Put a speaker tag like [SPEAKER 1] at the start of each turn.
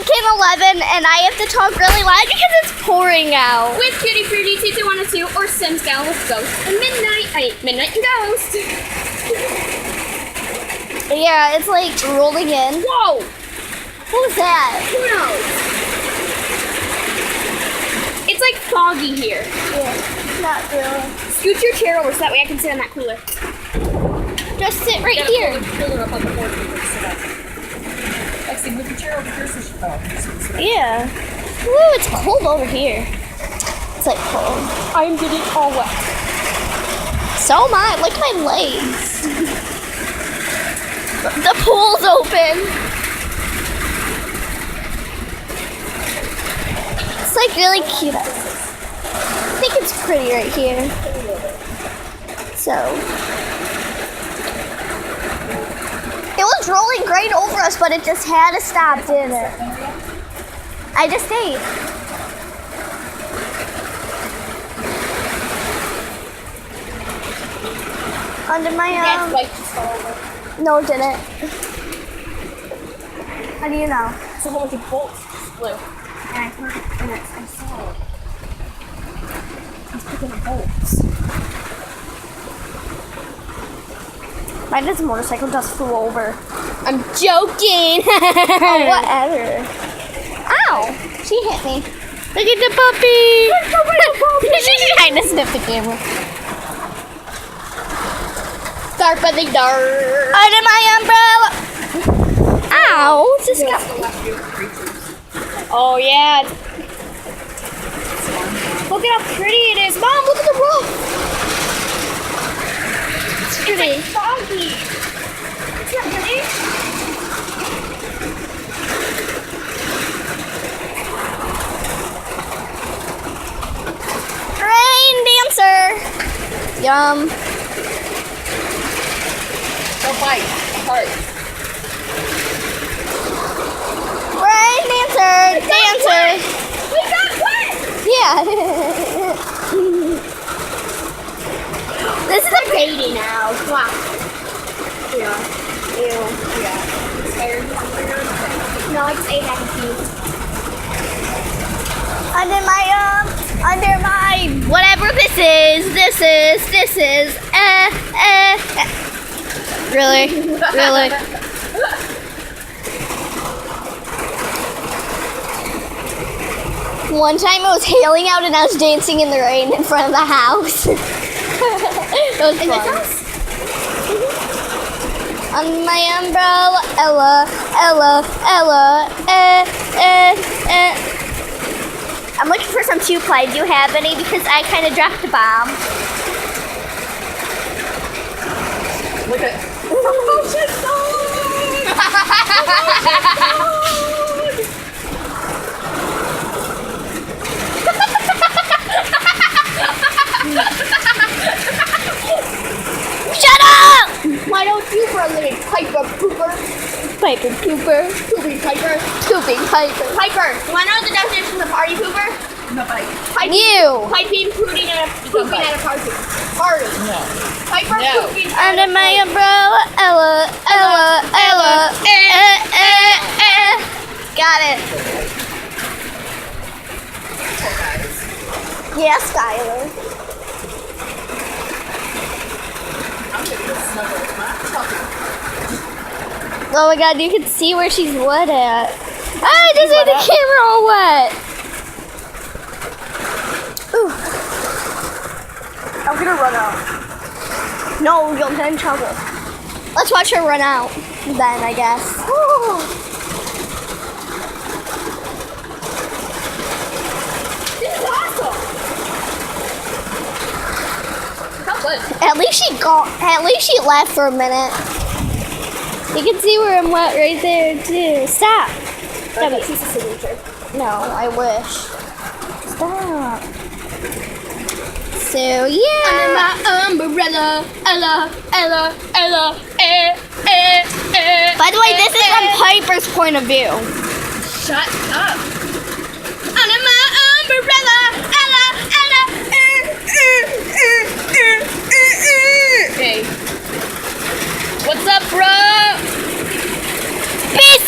[SPEAKER 1] came 11, and I have to talk really loud because it's pouring out.
[SPEAKER 2] With Cutie Fruity 2212 or Sims Gal with Ghost and Midnight and Ghost.
[SPEAKER 1] Yeah, it's like rolling in.
[SPEAKER 2] Whoa!
[SPEAKER 1] What was that?
[SPEAKER 2] Who knows? It's like foggy here.
[SPEAKER 1] Yeah, not really.
[SPEAKER 2] Scoot your chair over so that way I can sit on that cooler.
[SPEAKER 1] Just sit right here.
[SPEAKER 3] Cooler up on the board so you can sit up. Lexi, move your chair over here so she
[SPEAKER 1] Yeah. Woo, it's cold over here. It's like cold.
[SPEAKER 2] I'm getting all wet.
[SPEAKER 1] So am I. Look at my legs. The pool's open. It's like really cute. I think it's pretty right here. So. It was rolling great over us, but it just had to stop, didn't it? I just ate. Under my
[SPEAKER 2] Dad's bike just fell over.
[SPEAKER 1] No, it didn't. How do you know?
[SPEAKER 2] It's a whole bunch of bolts just flew. And I heard it and I saw it. He's picking up bolts.
[SPEAKER 1] Mine is a motorcycle just flew over.
[SPEAKER 2] I'm joking.
[SPEAKER 1] Oh, whatever. Ow! She hit me. Look at the puppy! She's trying to sniff the camera.
[SPEAKER 2] Dark by the dark.
[SPEAKER 1] Under my umbrella! Ow! This got...
[SPEAKER 2] Oh, yeah. Look at how pretty it is. Mom, look at the roof.
[SPEAKER 1] It's pretty.
[SPEAKER 2] It's foggy. It's not pretty.
[SPEAKER 1] Rain dancer! Yum.
[SPEAKER 3] Don't bite. Heart.
[SPEAKER 1] Rain dancer! Dancer!
[SPEAKER 2] We got wet.
[SPEAKER 1] Yeah. This is a
[SPEAKER 2] Baby now. Wow. Yeah. Ew. Yeah. Scared. No, I just ate that confused.
[SPEAKER 1] under my whatever this is. Really? Really? One time it was hailing out and I was dancing in the rain in front of the house. It was
[SPEAKER 2] In
[SPEAKER 1] fun.
[SPEAKER 2] this house?
[SPEAKER 1] On my umbrella, Ella. I'm looking for some 2-ply. Do you have any? Because I kind of dropped a bomb.
[SPEAKER 3] Look at
[SPEAKER 1] Shut up!
[SPEAKER 2] Why don't you for a living Piper Pooper?
[SPEAKER 1] Piper Pooper.
[SPEAKER 2] Pooping Piper.
[SPEAKER 1] Pooping Piper.
[SPEAKER 2] Piper, do I know the definition of party pooper?
[SPEAKER 3] no bite.
[SPEAKER 1] You.
[SPEAKER 2] Piping, pooping at a party. Party.
[SPEAKER 3] No.
[SPEAKER 2] Piper
[SPEAKER 3] No.
[SPEAKER 2] pooping.
[SPEAKER 1] Under my umbrella, Ella. Got it. Yeah, Skylar.
[SPEAKER 3] I'm gonna go snuggle with my puppy.
[SPEAKER 1] Oh my god, you can see where she's wet at. Ah, I just made the camera all wet. Ooh.
[SPEAKER 2] I'm gonna run out.
[SPEAKER 1] No, you'll get in trouble. Let's watch her run out then, I guess. Woo.
[SPEAKER 2] This is awesome. How good.
[SPEAKER 1] At least she left for a minute. You can see where I'm wet right there too. Stop.
[SPEAKER 2] That's a signature.
[SPEAKER 1] No, I wish. Stop. So yeah.
[SPEAKER 2] Under my umbrella, Ella.
[SPEAKER 1] By the way, this is from Piper's point of view.
[SPEAKER 2] Shut up. Under my umbrella, Ella. Hey. What's up, bro?
[SPEAKER 1] Peace